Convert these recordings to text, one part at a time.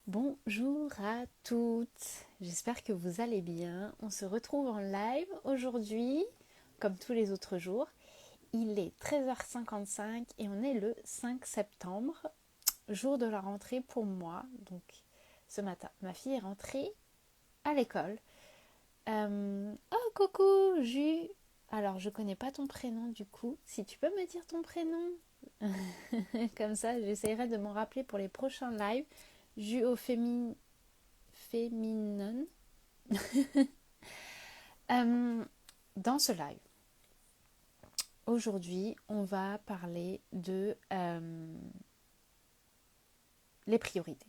Bonjour à toutes, j'espère que vous allez bien. On se retrouve en live aujourd'hui, comme tous les autres jours. Il est 13h55 et on est le 5 septembre, jour de la rentrée pour moi. Donc ce matin, ma fille est rentrée à l'école. Oh coucou, Ju. Alors je connais pas ton prénom du coup. Si tu peux me dire ton prénom, comme ça j'essaierai de m'en rappeler pour les prochains lives. Ju au féminin. Dans ce live, aujourd'hui, on va parler de les priorités.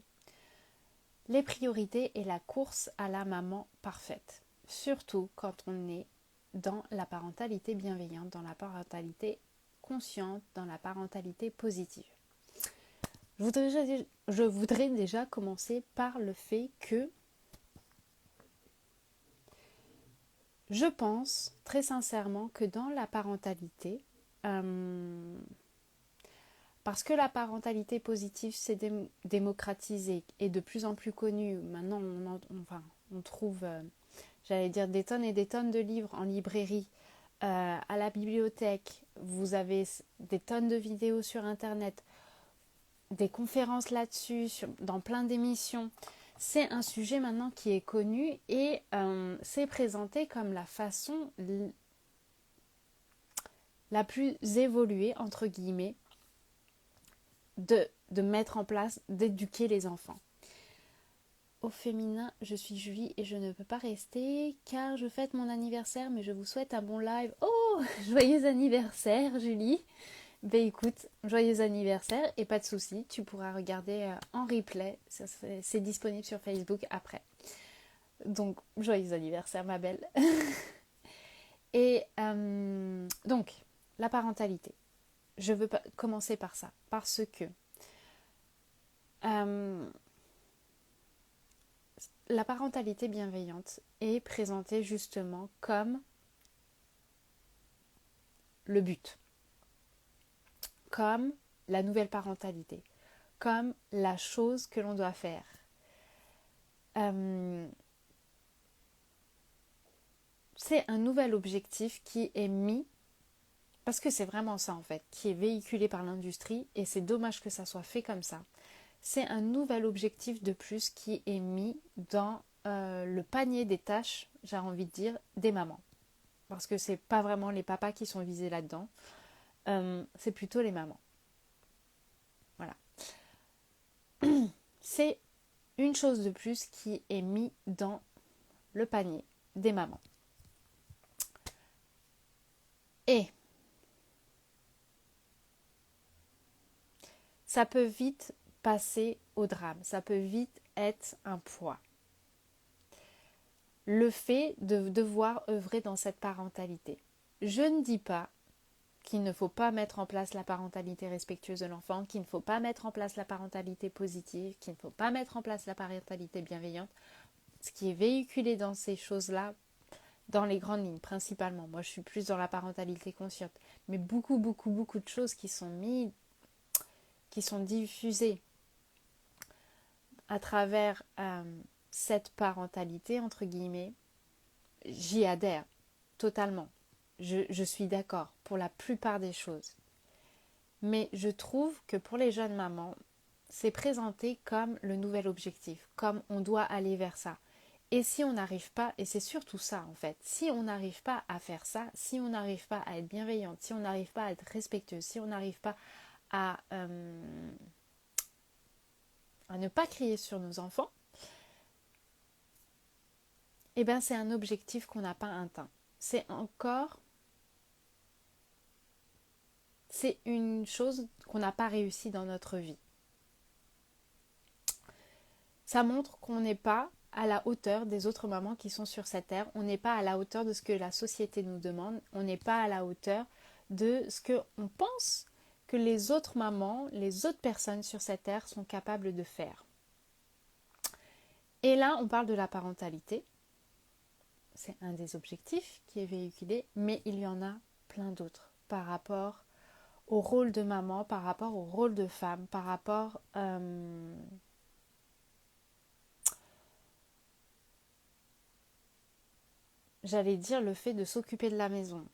Les priorités et la course à la maman parfaite. Surtout quand on est dans la parentalité bienveillante, dans la parentalité consciente, dans la parentalité positive. Je voudrais déjà commencer par le fait que je pense très sincèrement que dans la parentalité, parce que la parentalité positive s'est démocratisée et de plus en plus connue, maintenant on trouve, j'allais dire, des tonnes et des tonnes de livres en librairie, à la bibliothèque, vous avez des tonnes de vidéos sur internet, des conférences là-dessus, dans plein d'émissions. C'est un sujet maintenant qui est connu et c'est présenté comme la façon la plus évoluée, entre guillemets, de mettre en place, d'éduquer les enfants. Au féminin, je suis Julie et je ne peux pas rester car je fête mon anniversaire, mais je vous souhaite un bon live. Oh, joyeux anniversaire Julie. Ben écoute, joyeux anniversaire et pas de souci, tu pourras regarder en replay, c'est disponible sur Facebook après. Donc, joyeux anniversaire ma belle. Et donc, la parentalité. Je veux commencer par ça, parce que la parentalité bienveillante est présentée justement comme le but, comme la nouvelle parentalité, comme la chose que l'on doit faire. C'est un nouvel objectif qui est mis, parce que c'est vraiment ça en fait, qui est véhiculé par l'industrie et c'est dommage que ça soit fait comme ça. C'est un nouvel objectif de plus qui est mis dans le panier des tâches, j'ai envie de dire, des mamans. Parce que c'est pas vraiment les papas qui sont visés là-dedans, c'est plutôt les mamans. Voilà. C'est une chose de plus qui est mis dans le panier des mamans. Et ça peut vite passer au drame, ça peut vite être un poids. Le fait de devoir œuvrer dans cette parentalité. Je ne dis pas qu'il ne faut pas mettre en place la parentalité respectueuse de l'enfant, qu'il ne faut pas mettre en place la parentalité positive, qu'il ne faut pas mettre en place la parentalité bienveillante. Ce qui est véhiculé dans ces choses-là, dans les grandes lignes principalement. Moi, je suis plus dans la parentalité consciente. Mais beaucoup de choses qui sont mises, qui sont diffusées à travers cette parentalité, entre guillemets, j'y adhère totalement. Je suis d'accord pour la plupart des choses. Mais je trouve que pour les jeunes mamans, c'est présenté comme le nouvel objectif, comme on doit aller vers ça. Et si on n'arrive pas, et c'est surtout ça en fait, si on n'arrive pas à faire ça, si on n'arrive pas à être bienveillante, si on n'arrive pas à être respectueuse, si on n'arrive pas à ne pas crier sur nos enfants, eh bien c'est un objectif qu'on n'a pas atteint. C'est une chose qu'on n'a pas réussi dans notre vie. Ça montre qu'on n'est pas à la hauteur des autres mamans qui sont sur cette terre. On n'est pas à la hauteur de ce que la société nous demande. On n'est pas à la hauteur de ce qu'on pense que les autres mamans, les autres personnes sur cette terre sont capables de faire. Et là, on parle de la parentalité. C'est un des objectifs qui est véhiculé, mais il y en a plein d'autres par rapport au rôle de maman, par rapport au rôle de femme, par rapport j'allais dire le fait de s'occuper de la maison.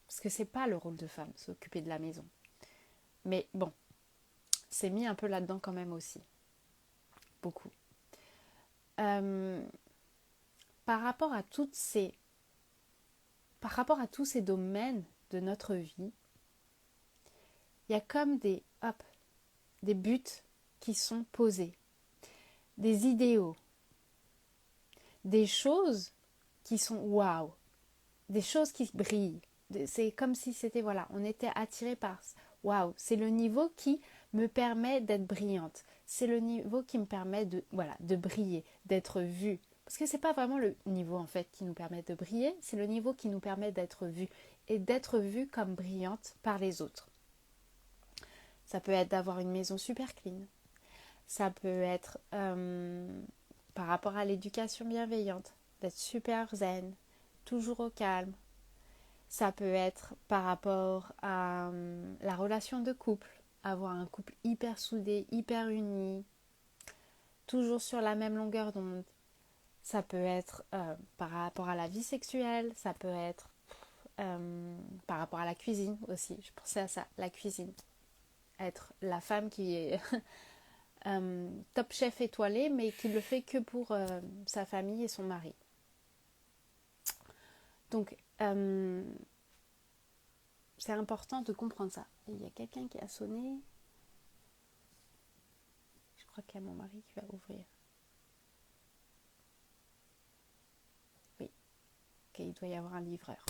Parce que c'est pas le rôle de femme, s'occuper de la maison. Mais bon, c'est mis un peu là-dedans quand même aussi. Beaucoup. Euh, par rapport à tous ces domaines de notre vie, il y a comme des buts qui sont posés, des idéaux, des choses qui sont waouh, des choses qui brillent. C'est comme si c'était, voilà, on était attiré par waouh, c'est le niveau qui me permet d'être brillante. C'est le niveau qui me permet de briller, d'être vue. Parce que c'est pas vraiment le niveau en fait qui nous permet de briller, c'est le niveau qui nous permet d'être vue et d'être vue comme brillante par les autres. Ça peut être d'avoir une maison super clean. Ça peut être par rapport à l'éducation bienveillante, d'être super zen, toujours au calme. Ça peut être par rapport à la relation de couple, avoir un couple hyper soudé, hyper uni, toujours sur la même longueur d'onde. Ça peut être par rapport à la vie sexuelle, ça peut être par rapport à la cuisine aussi. Je pensais à ça, la cuisine. Être la femme qui est top chef étoilé, mais qui le fait que pour sa famille et son mari. Donc, c'est important de comprendre ça. Et il y a quelqu'un qui a sonné. Je crois qu'il y a mon mari qui va ouvrir. Oui, ok, il doit y avoir un livreur.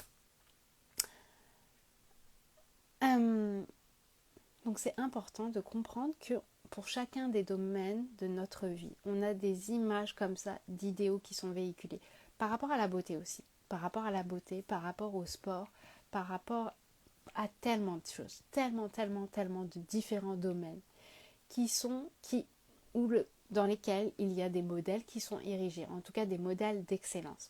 Donc, c'est important de comprendre que pour chacun des domaines de notre vie, on a des images comme ça d'idéaux qui sont véhiculés. Par rapport à la beauté aussi. Par rapport à la beauté, par rapport au sport, par rapport à tellement de choses, tellement de différents domaines dans lesquels il y a des modèles qui sont érigés, en tout cas des modèles d'excellence.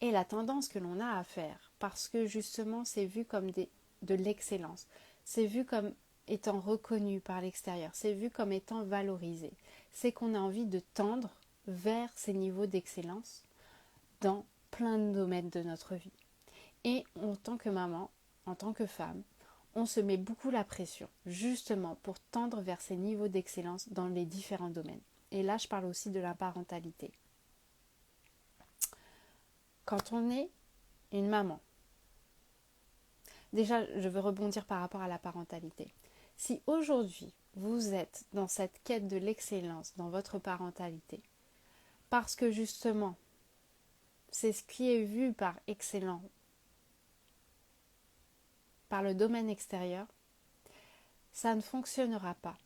Et la tendance que l'on a à faire, parce que justement c'est vu comme de l'excellence, c'est vu comme étant reconnu par l'extérieur, c'est vu comme étant valorisé, c'est qu'on a envie de tendre vers ces niveaux d'excellence dans plein de domaines de notre vie. Et en tant que maman, en tant que femme, on se met beaucoup la pression, justement pour tendre vers ces niveaux d'excellence dans les différents domaines. Et là, je parle aussi de la parentalité. Quand on est une maman, déjà, je veux rebondir par rapport à la parentalité. Si aujourd'hui, vous êtes dans cette quête de l'excellence dans votre parentalité, parce que justement, c'est ce qui est vu par excellent par le domaine extérieur, ça ne fonctionnera pas.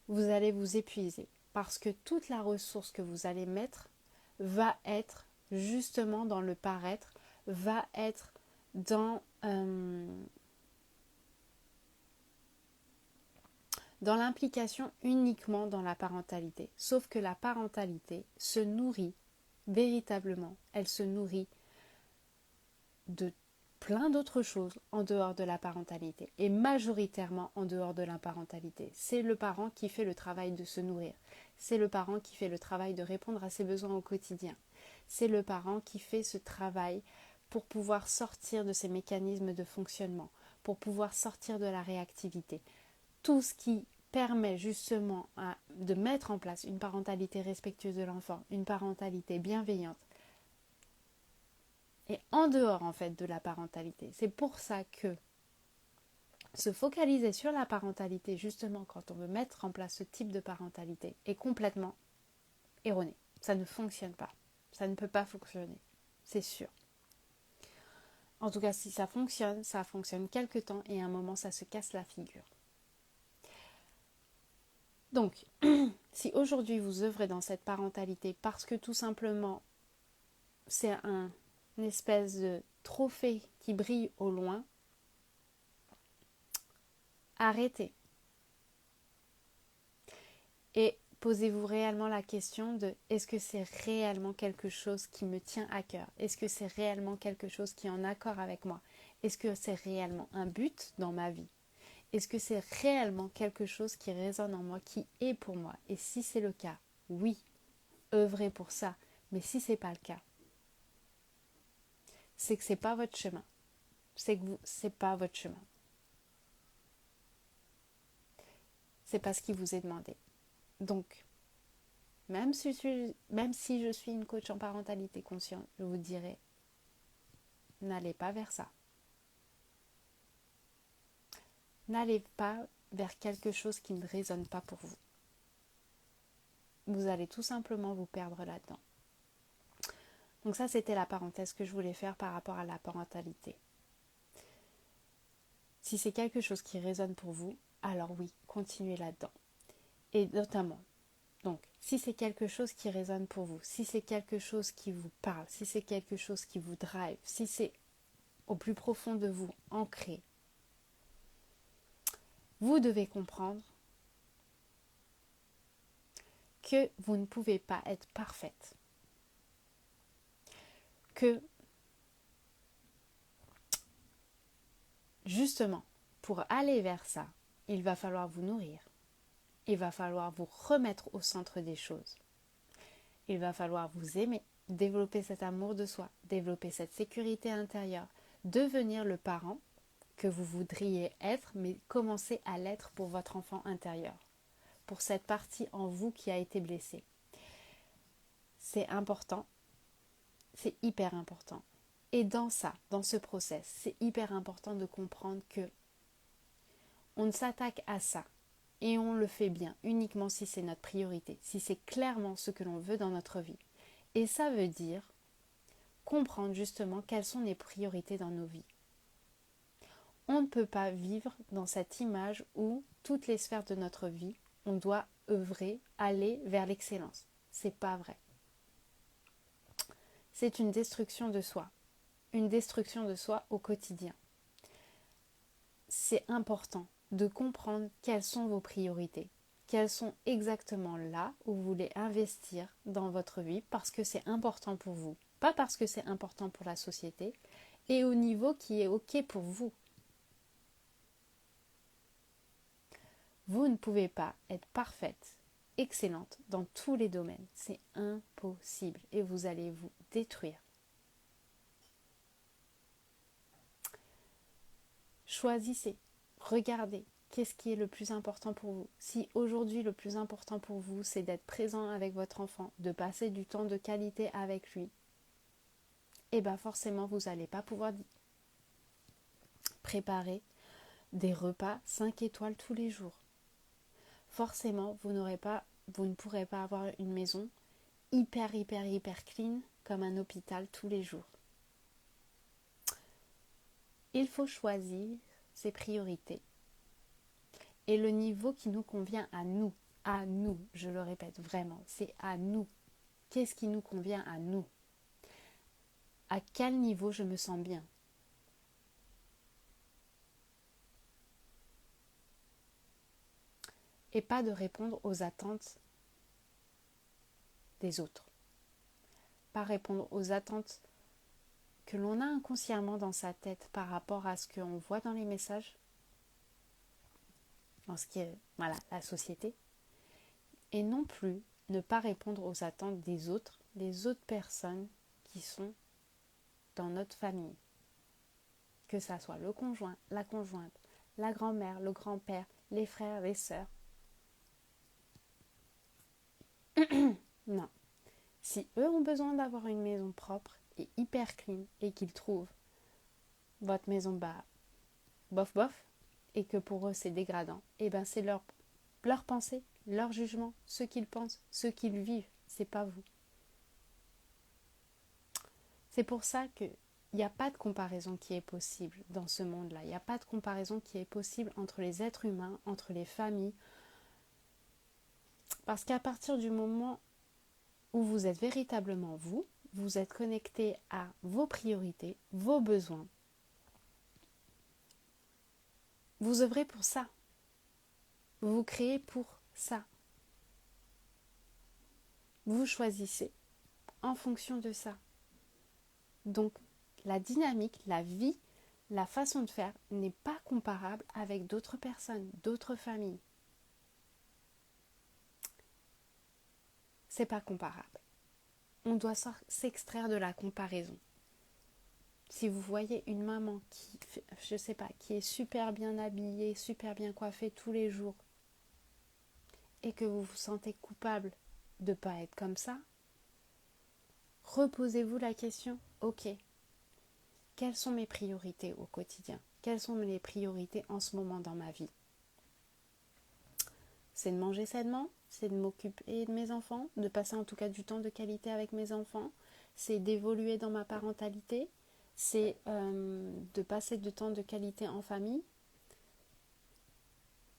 Vous allez vous épuiser parce que toute la ressource que vous allez mettre va être justement dans le paraître, va être dans l'implication uniquement dans la parentalité. Sauf que la parentalité se nourrit véritablement, elle se nourrit de plein d'autres choses en dehors de la parentalité et majoritairement en dehors de la parentalité. C'est le parent qui fait le travail de se nourrir. C'est le parent qui fait le travail de répondre à ses besoins au quotidien. C'est le parent qui fait ce travail pour pouvoir sortir de ces mécanismes de fonctionnement, pour pouvoir sortir de la réactivité. Tout ce qui permet justement de mettre en place une parentalité respectueuse de l'enfant, une parentalité bienveillante, et en dehors en fait de la parentalité. C'est pour ça que se focaliser sur la parentalité, justement quand on veut mettre en place ce type de parentalité, est complètement erroné. Ça ne fonctionne pas. Ça ne peut pas fonctionner. C'est sûr. En tout cas, si ça fonctionne quelque temps et à un moment, ça se casse la figure. Donc, si aujourd'hui vous œuvrez dans cette parentalité parce que tout simplement c'est une espèce de trophée qui brille au loin, arrêtez. Et posez-vous réellement la question de est-ce que c'est réellement quelque chose qui me tient à cœur? Est-ce que c'est réellement quelque chose qui est en accord avec moi? Est-ce que c'est réellement un but dans ma vie? Est-ce que c'est réellement quelque chose qui résonne en moi, qui est pour moi? Et si c'est le cas, oui, œuvrez pour ça. Mais si ce n'est pas le cas, c'est que ce n'est pas votre chemin. C'est que c'est pas votre chemin. C'est pas ce qui vous est demandé. Donc, même si je suis une coach en parentalité consciente, je vous dirais, n'allez pas vers ça. N'allez pas vers quelque chose qui ne résonne pas pour vous. Vous allez tout simplement vous perdre là-dedans. Donc ça, c'était la parenthèse que je voulais faire par rapport à la parentalité. Si c'est quelque chose qui résonne pour vous, alors oui, continuez là-dedans. Et notamment, donc, si c'est quelque chose qui résonne pour vous, si c'est quelque chose qui vous parle, si c'est quelque chose qui vous drive, si c'est au plus profond de vous, ancré, vous devez comprendre que vous ne pouvez pas être parfaite. Que, justement, pour aller vers ça, il va falloir vous nourrir. Il va falloir vous remettre au centre des choses. Il va falloir vous aimer, développer cet amour de soi, développer cette sécurité intérieure, devenir le parent que vous voudriez être, mais commencer à l'être pour votre enfant intérieur, pour cette partie en vous qui a été blessée. C'est important, c'est hyper important. Et dans ça, dans ce process, c'est hyper important de comprendre que on ne s'attaque à ça et on le fait bien uniquement si c'est notre priorité, si c'est clairement ce que l'on veut dans notre vie. Et ça veut dire comprendre justement quelles sont les priorités dans nos vies. On ne peut pas vivre dans cette image où toutes les sphères de notre vie, on doit œuvrer, aller vers l'excellence. C'est pas vrai. C'est une destruction de soi au quotidien. C'est important de comprendre quelles sont vos priorités, quelles sont exactement là où vous voulez investir dans votre vie parce que c'est important pour vous, pas parce que c'est important pour la société et au niveau qui est OK pour vous. Vous ne pouvez pas être parfaite, excellente dans tous les domaines. C'est impossible et vous allez vous détruire. Choisissez, regardez, qu'est-ce qui est le plus important pour vous. Si aujourd'hui le plus important pour vous, c'est d'être présent avec votre enfant, de passer du temps de qualité avec lui, et bien forcément vous n'allez pas pouvoir préparer des repas 5 étoiles tous les jours. Forcément, vous ne pourrez pas avoir une maison hyper clean comme un hôpital tous les jours. Il faut choisir ses priorités et le niveau qui nous convient à nous, je le répète vraiment, c'est à nous. Qu'est-ce qui nous convient à nous? À quel niveau je me sens bien? Et pas de répondre aux attentes des autres. Pas répondre aux attentes que l'on a inconsciemment dans sa tête par rapport à ce qu'on voit dans les messages, dans ce qui est la société, et non plus ne pas répondre aux attentes des autres personnes qui sont dans notre famille. Que ça soit le conjoint, la conjointe, la grand-mère, le grand-père, les frères, les sœurs. Non. Si eux ont besoin d'avoir une maison propre et hyper clean et qu'ils trouvent votre maison bof, et que pour eux c'est dégradant, et ben c'est leur pensée, leur jugement, ce qu'ils pensent, ce qu'ils vivent, c'est pas vous. C'est pour ça qu'il n'y a pas de comparaison qui est possible dans ce monde-là. Il n'y a pas de comparaison qui est possible entre les êtres humains, entre les familles. Parce qu'à partir du moment où vous êtes véritablement vous, vous êtes connecté à vos priorités, vos besoins. Vous œuvrez pour ça. Vous vous créez pour ça. Vous choisissez en fonction de ça. Donc, la dynamique, la vie, la façon de faire n'est pas comparable avec d'autres personnes, d'autres familles. c'est pas comparable. On doit s'extraire de la comparaison. Si vous voyez une maman qui, je sais pas, qui est super bien habillée, super bien coiffée tous les jours, et que vous vous sentez coupable de ne pas être comme ça, reposez-vous la question, ok, quelles sont mes priorités au quotidien? Quelles sont les priorités en ce moment dans ma vie? C'est de manger sainement, c'est de m'occuper de mes enfants, de passer en tout cas du temps de qualité avec mes enfants, c'est d'évoluer dans ma parentalité, c'est de passer du temps de qualité en famille.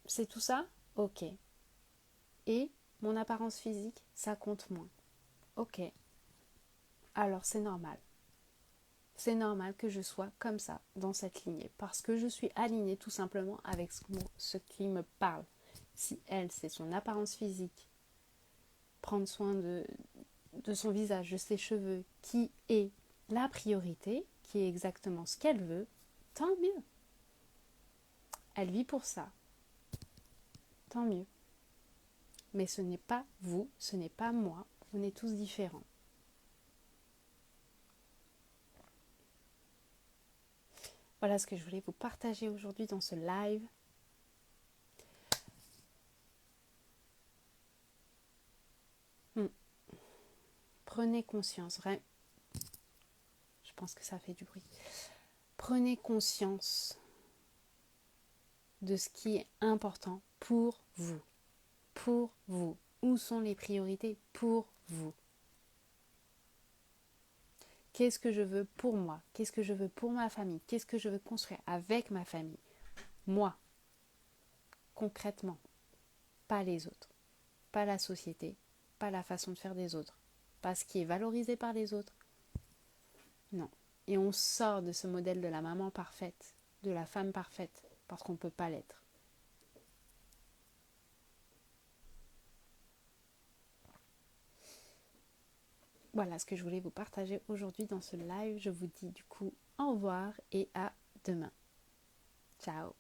C'est tout ça? Ok. Et mon apparence physique, ça compte moins. Ok. Alors c'est normal. C'est normal que je sois comme ça, dans cette lignée, parce que je suis alignée tout simplement avec ce qui me parle. Si elle, c'est son apparence physique, prendre soin de son visage, de ses cheveux, qui est la priorité, qui est exactement ce qu'elle veut, tant mieux. Elle vit pour ça, tant mieux. Mais ce n'est pas vous, ce n'est pas moi, on est tous différents. Voilà ce que je voulais vous partager aujourd'hui dans ce live. Prenez conscience, vrai. Je pense que ça fait du bruit. Prenez conscience de ce qui est important pour vous. Pour vous. Où sont les priorités pour vous? Qu'est-ce que je veux pour moi? Qu'est-ce que je veux pour ma famille? Qu'est-ce que je veux construire avec ma famille? Moi, concrètement, pas les autres, pas la société, pas la façon de faire des autres, pas ce qui est valorisé par les autres. Non. Et on sort de ce modèle de la maman parfaite, de la femme parfaite, parce qu'on ne peut pas l'être. Voilà ce que je voulais vous partager aujourd'hui dans ce live. Je vous dis du coup au revoir et à demain. Ciao.